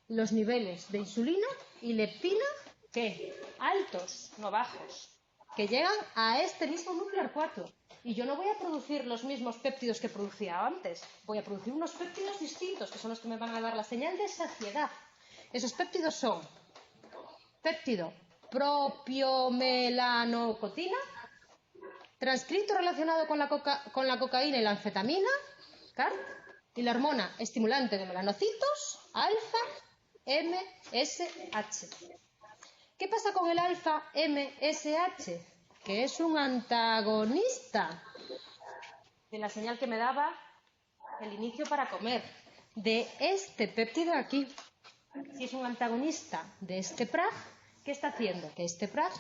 Los niveles de insulina y leptina, ¿qué? Altos, no bajos, que llegan a este mismo núcleo AR4. Y yo no voy a producir los mismos péptidos que producía antes. Voy a producir unos péptidos distintos, que son los que me van a dar la señal de saciedad. Esos péptidos son péptido propiomelanocotina, transcrito relacionado con la cocaína y la anfetamina, CART, y la hormona estimulante de melanocitos, alfa-MSH. ¿Qué pasa con el alfa-MSH? Que es un antagonista de la señal que me daba el inicio para comer, de este péptido aquí. Si es un antagonista de este PRAG, ¿qué está haciendo? Que este PRAG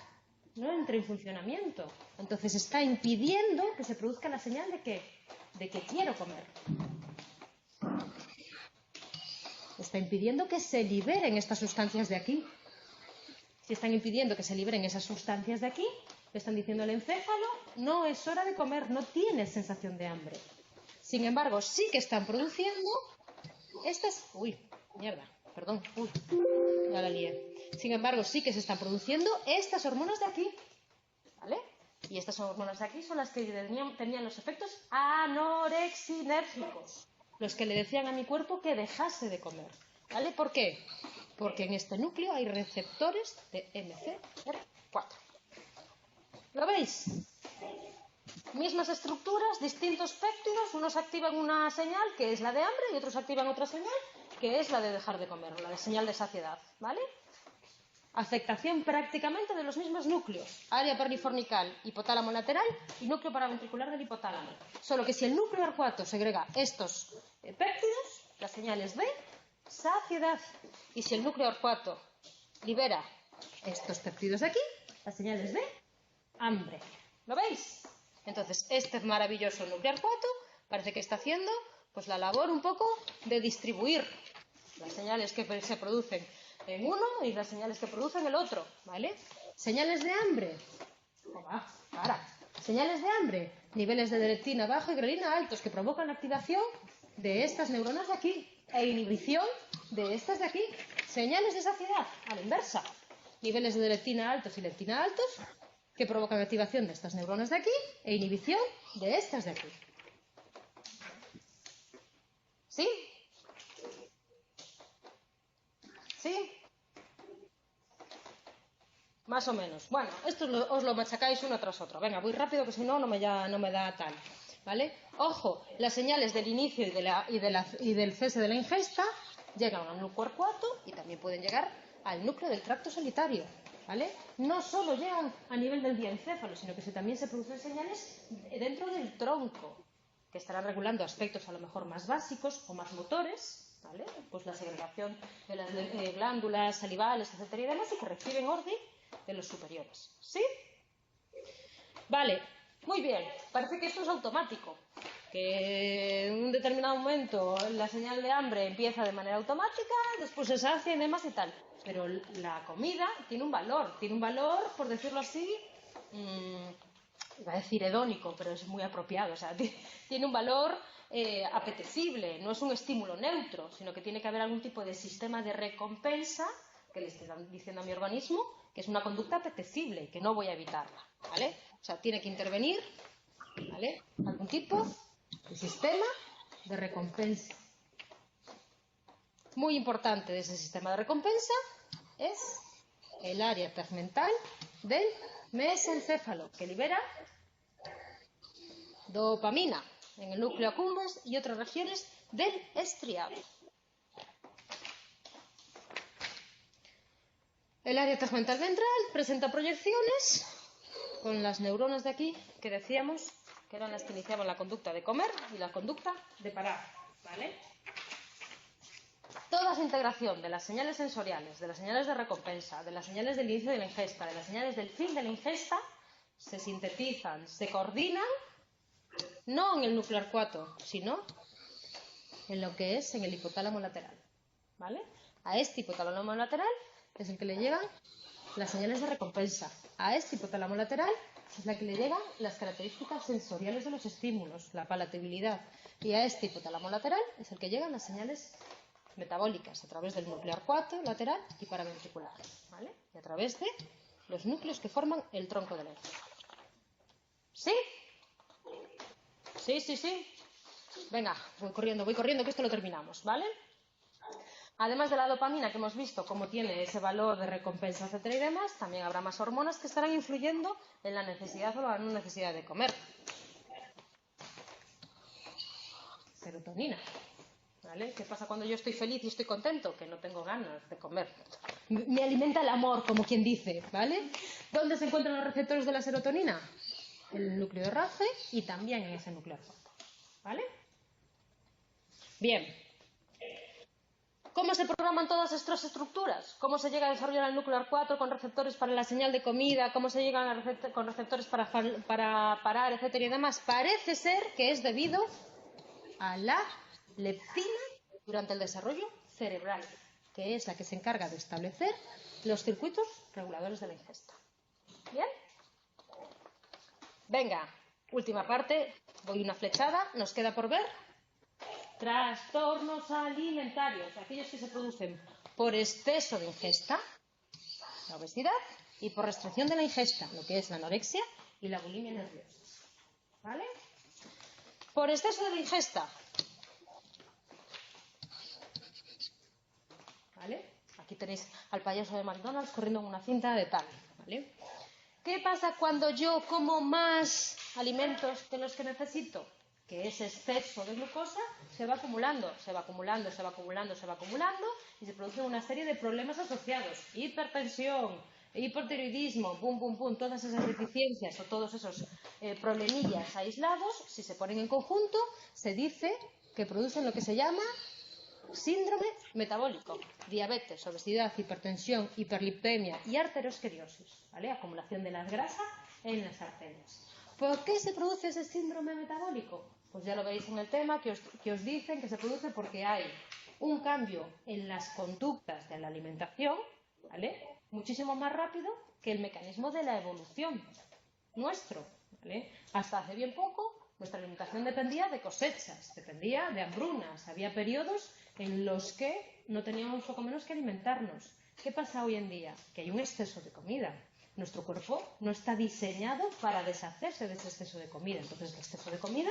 no entre en funcionamiento. Entonces está impidiendo que se produzca la señal de que quiero comer. Está impidiendo que se liberen estas sustancias de aquí. Si están impidiendo que se liberen esas sustancias de aquí, le están diciendo al encéfalo: no es hora de comer, no tienes sensación de hambre. Sin embargo, sí que están produciendo estas... Sin embargo, sí que se están produciendo estas hormonas de aquí, Y estas hormonas de aquí son las que tenían los efectos anorexinérgicos, los que le decían a mi cuerpo que dejase de comer. ¿Vale? ¿Por qué? Porque en este núcleo hay receptores de MC4. ¿Lo veis? Mismas estructuras, distintos péptidos, unos activan una señal que es la de hambre y otros activan otra señal que es la de dejar de comer, la de señal de saciedad, ¿vale? Afectación prácticamente de los mismos núcleos, área perifornical, hipotálamo lateral y núcleo paraventricular del hipotálamo. Solo que si el núcleo arcuato segrega estos péptidos, la señal es de saciedad. Y si el núcleo arcuato libera estos péptidos de aquí, la señal es de hambre. ¿Lo veis? Entonces, este maravilloso núcleo arcuato parece que está haciendo pues la labor un poco de distribuir las señales que se producen en uno y las señales que producen el otro, ¿vale? Señales de hambre. Señales de hambre. Niveles de leptina bajo y grelina altos que provocan la activación de estas neuronas de aquí e inhibición de estas de aquí. Señales de saciedad, a la inversa. Niveles de leptina altos y leptina altos que provocan activación de estas neuronas de aquí e inhibición de estas de aquí. ¿Sí? ¿Sí? Más o menos. Bueno, esto os lo machacáis uno tras otro. Venga, voy rápido que si no, no me da tal. ¿Vale? Ojo, las señales del inicio y del cese de la ingesta llegan al núcleo arcuato y también pueden llegar al núcleo del tracto solitario. ¿Vale? No solo llegan a nivel del diencéfalo, sino que también se producen señales dentro del tronco, que estarán regulando aspectos a lo mejor más básicos o más motores, ¿vale? Pues la segregación de las glándulas salivales, etcétera y demás, y que reciben orden de los superiores. ¿Sí? Vale, muy bien. Parece que esto es automático, que en un determinado momento la señal de hambre empieza de manera automática, después se sacia y demás y tal. Pero la comida tiene un valor, por decirlo así, iba a decir hedónico, pero es muy apropiado, o sea, tiene un valor apetecible, no es un estímulo neutro, sino que tiene que haber algún tipo de sistema de recompensa que le esté diciendo a mi organismo que es una conducta apetecible y que no voy a evitarla, ¿vale? O sea, tiene que intervenir, ¿vale? Algún tipo de sistema de recompensa. Muy importante de ese sistema de recompensa es el área tegmental del mesencéfalo, que libera dopamina en el núcleo accumbens y otras regiones del estriado. El área tegmental ventral presenta proyecciones con las neuronas de aquí que decíamos que eran las que iniciaban la conducta de comer y la conducta de parar, ¿vale? Toda esa integración de las señales sensoriales, de las señales de recompensa, de las señales del inicio de la ingesta, de las señales del fin de la ingesta, se sintetizan, se coordinan, no en el núcleo arcuato, sino en lo que es en el hipotálamo lateral, ¿vale? A este hipotálamo lateral es el que le llegan las señales de recompensa. A este hipotálamo lateral es la que le llegan las características sensoriales de los estímulos, la palatabilidad. Y a este hipotálamo lateral es el que llegan las señales metabólicas a través del núcleo arcuato lateral y paraventricular, ¿vale? Y a través de los núcleos que forman el tronco del encéfalo. ¿Sí? Sí. Venga, voy corriendo, que esto lo terminamos, ¿vale? Además de la dopamina que hemos visto cómo tiene ese valor de recompensa, etcétera y demás, también habrá más hormonas que estarán influyendo en la necesidad o la no necesidad de comer. Serotonina. ¿Vale? ¿Qué pasa cuando yo estoy feliz y estoy contento? Que no tengo ganas de comer. Me alimenta el amor, como quien dice, ¿vale? ¿Dónde se encuentran los receptores de la serotonina? En el núcleo de RAFE y también en ese núcleo arcuato, ¿vale? Bien. ¿Cómo se programan todas estas estructuras? ¿Cómo se llega a desarrollar el núcleo arcuato con receptores para la señal de comida? ¿Cómo se llegan con receptores para parar, etcétera y demás? Parece ser que es debido a la leptina durante el desarrollo cerebral, que es la que se encarga de establecer los circuitos reguladores de la ingesta. ¿Bien? Venga, última parte, voy una flechada, nos queda por ver. Trastornos alimentarios, aquellos que se producen por exceso de ingesta, la obesidad, y por restricción de la ingesta, lo que es la anorexia y la bulimia nerviosa. ¿Vale? Por exceso de ingesta. ¿Vale? Aquí tenéis al payaso de McDonald's corriendo en una cinta de tal. ¿Vale? ¿Qué pasa cuando yo como más alimentos de los que necesito? Que ese exceso de glucosa se va acumulando, se va acumulando, se va acumulando, se va acumulando y se producen una serie de problemas asociados. Hipertensión, hipotiroidismo, pum, pum, pum, todas esas deficiencias o todos esos problemillas aislados, si se ponen en conjunto, se dice que producen lo que se llama síndrome metabólico, diabetes, obesidad, hipertensión, hiperlipemia y arteriosclerosis, ¿vale? Acumulación de las grasas en las arterias. ¿Por qué se produce ese síndrome metabólico? Pues ya lo veis en el tema que os dicen que se produce porque hay un cambio en las conductas de la alimentación, ¿vale? Muchísimo más rápido que el mecanismo de la evolución nuestro, ¿vale? Hasta hace bien poco nuestra alimentación dependía de cosechas, dependía de hambrunas, había periodos en los que no teníamos poco menos que alimentarnos. ¿Qué pasa hoy en día? Que hay un exceso de comida. Nuestro cuerpo no está diseñado para deshacerse de ese exceso de comida. Entonces, el exceso de comida,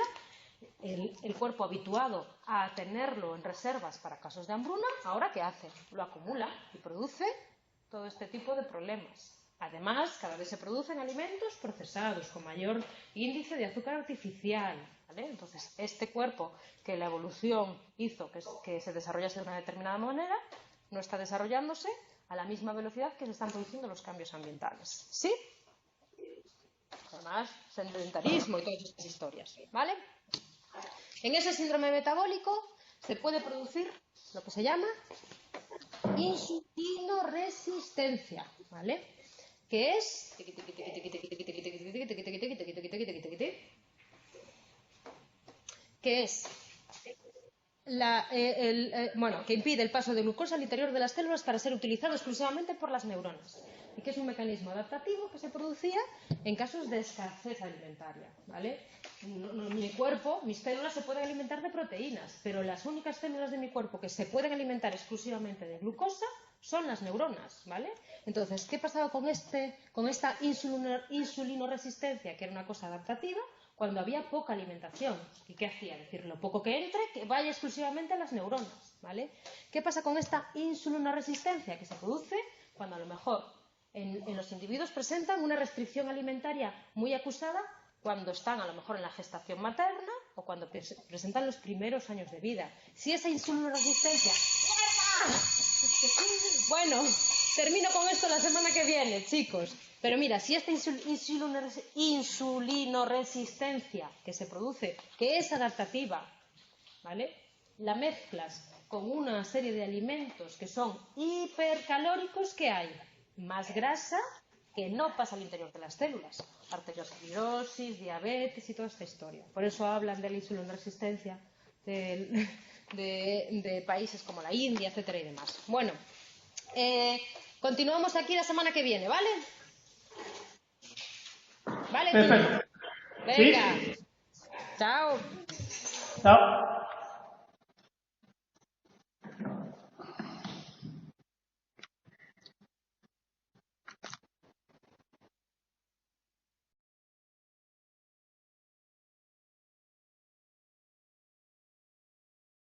el cuerpo habituado a tenerlo en reservas para casos de hambruna, ¿ahora qué hace? Lo acumula y produce todo este tipo de problemas. Además, cada vez se producen alimentos procesados con mayor índice de azúcar artificial, ¿vale? Entonces, este cuerpo que la evolución hizo que se desarrollase de una determinada manera, no está desarrollándose a la misma velocidad que se están produciendo los cambios ambientales. ¿Sí? Además, sedentarismo y todas estas historias, ¿vale? En ese síndrome metabólico se puede producir lo que se llama insulinoresistencia, ¿vale? Que es que impide el paso de glucosa al interior de las células para ser utilizado exclusivamente por las neuronas, y que es un mecanismo adaptativo que se producía en casos de escasez alimentaria, ¿vale? Mi cuerpo, mis células se pueden alimentar de proteínas, pero las únicas células de mi cuerpo que se pueden alimentar exclusivamente de glucosa son las neuronas, ¿vale? Entonces, ¿qué pasaba con esta insulinoresistencia, que era una cosa adaptativa, cuando había poca alimentación? ¿Y qué hacía? Decir, lo poco que entre, que vaya exclusivamente a las neuronas, ¿vale? ¿Qué pasa con esta insulinoresistencia? Que se produce cuando a lo mejor en los individuos presentan una restricción alimentaria muy acusada cuando están a lo mejor en la gestación materna o cuando presentan los primeros años de vida. Si esa insulinoresistencia... Bueno, termino con esto la semana que viene, chicos. Pero mira, si esta insulinoresistencia que se produce, que es adaptativa, ¿vale? La mezclas con una serie de alimentos que son hipercalóricos, ¿qué hay? Más grasa que no pasa al interior de las células. Arteriosclerosis, diabetes y toda esta historia. Por eso hablan de la insulinoresistencia de países como la India, etcétera y demás. Bueno, continuamos aquí la semana que viene, ¿vale? ¿Vale? Perfecto. Venga. ¿Sí? Chao. Chao.